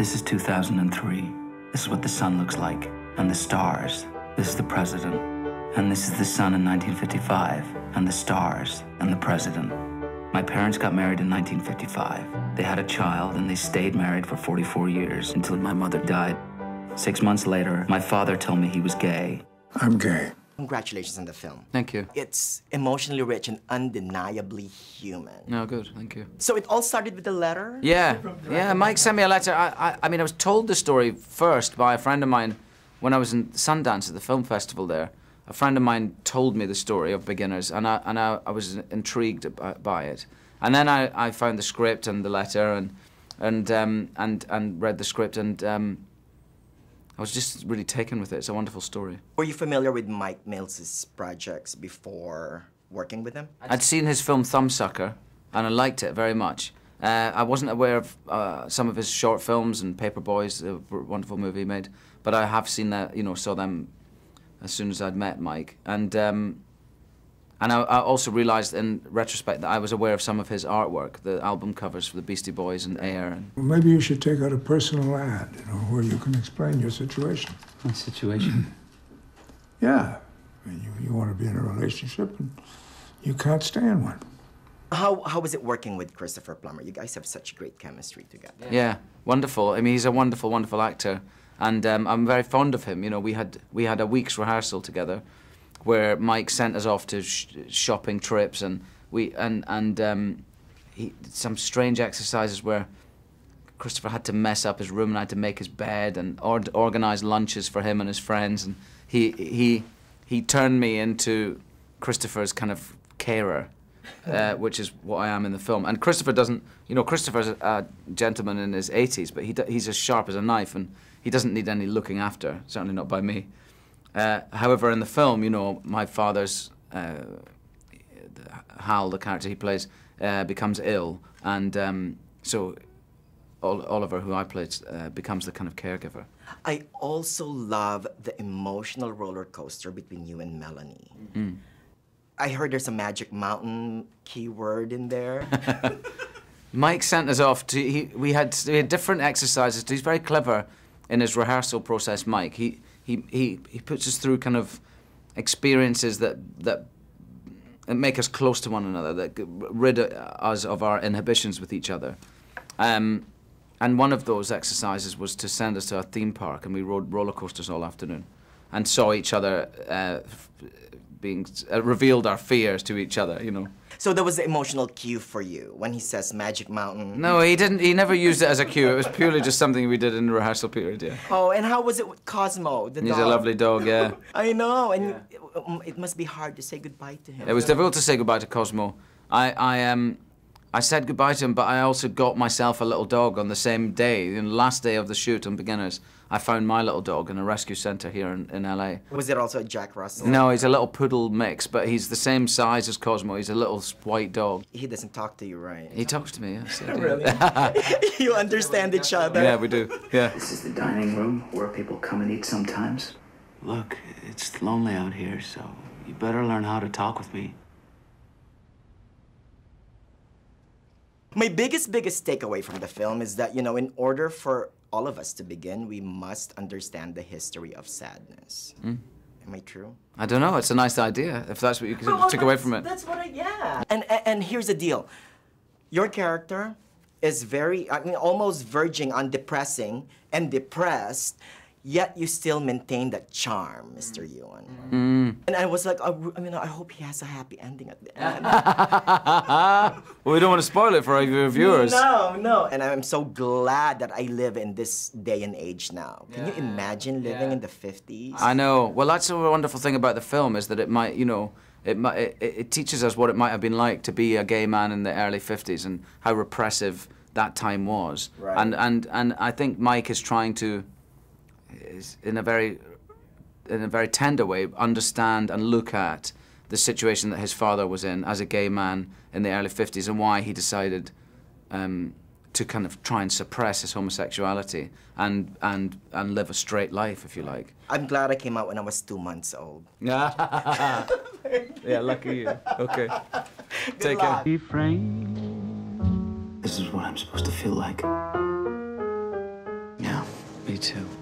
This is 2003. This is what the sun looks like, and the stars. This is the president. And this is the sun in 1955, and the stars, and the president. My parents got married in 1955. They had a child, and they stayed married for 44 years until my mother died. 6 months later, my father told me he was gay. I'm gay. Congratulations on the film. Thank you. It's emotionally rich and undeniably human. No, good, thank you. So it all started with a letter? Yeah, Mike sent me a letter. I mean, I was told the story first by a friend of mine when I was in Sundance at the film festival there. A friend of mine told me the story of Beginners, and I was intrigued by it. And then I found the script and the letter and read the script, and I was just really taken with it. It's a wonderful story. Were you familiar with Mike Mills's projects before working with him? I'd seen his film Thumbsucker, and I liked it very much. I wasn't aware of some of his short films and Paperboys, a wonderful movie he made, but I have seen that, you know, saw them as soon as I'd met Mike. And I also realized in retrospect that I was aware of some of his artwork, the album covers for the Beastie Boys and Air. Well, maybe you should take out a personal ad, you know, where you can explain your situation. My situation? Yeah. I mean, you want to be in a relationship and you can't stay in one. How was it working with Christopher Plummer? You guys have such great chemistry together. Yeah, wonderful. I mean, he's a wonderful, wonderful actor. And I'm very fond of him. You know, we had a week's rehearsal together, where Mike sent us off to shopping trips, and he did some strange exercises where Christopher had to mess up his room and I had to make his bed and organize lunches for him and his friends, and he turned me into Christopher's kind of carer, which is what I am in the film. And Christopher doesn't, you know, Christopher's a gentleman in his 80s, but he's as sharp as a knife, and he doesn't need any looking after, certainly not by me. However, in the film, you know, my father's, Hal, the character he plays, becomes ill, and so Oliver, who I played, becomes the kind of caregiver. I also love the emotional roller coaster between you and Melanie. Mm. I heard there's a magic mountain keyword in there. Mike sent us off to, we had different exercises. He's very clever in his rehearsal process, Mike. He puts us through kind of experiences that make us close to one another, that rid us of our inhibitions with each other. And one of those exercises was to send us to a theme park, and we rode roller coasters all afternoon, and saw each other revealed our fears to each other, you know. So there was the emotional cue for you when he says Magic Mountain. No, he didn't. He never used it as a cue. It was purely just something we did in the rehearsal period. Yeah. Oh, and how was it with Cosmo, the dog? He's a lovely dog. Yeah. I know, and it must be hard to say goodbye to him. It was difficult to say goodbye to Cosmo. I said goodbye to him, but I also got myself a little dog on the same day. The last day of the shoot on Beginners, I found my little dog in a rescue centre here in LA. Was it also a Jack Russell? No, he's a little poodle mix, but he's the same size as Cosmo. He's a little white dog. He doesn't talk to you, right? He talks to me, yes. Really? You understand each other? Yeah, we do, yeah. This is the dining room where people come and eat sometimes. Look, it's lonely out here, so you better learn how to talk with me. My biggest takeaway from the film is that, you know, in order for all of us to begin, we must understand the history of sadness. Mm. Am I true? I don't know. It's a nice idea, if that's what you took away from it. That's what yeah. And here's the deal. Your character is very, I mean, almost verging on depressing and depressed, yet you still maintain that charm, Mr. Ewan. Mm. And I was like, I mean, I hope he has a happy ending at the end. Well, we don't want to spoil it for our viewers. No. And I'm so glad that I live in this day and age now. Can you imagine living in the 50s? I know. Well, that's a wonderful thing about the film, is that it might, you know, it teaches us what it might have been like to be a gay man in the early 50s and how repressive that time was. Right. And I think Mike is trying to, in a very tender way, understand and look at the situation that his father was in as a gay man in the early 50s, and why he decided to kind of try and suppress his homosexuality and live a straight life, if you like. I'm glad I came out when I was 2 months old. Yeah, lucky you. Okay. Take care. This is what I'm supposed to feel like. too.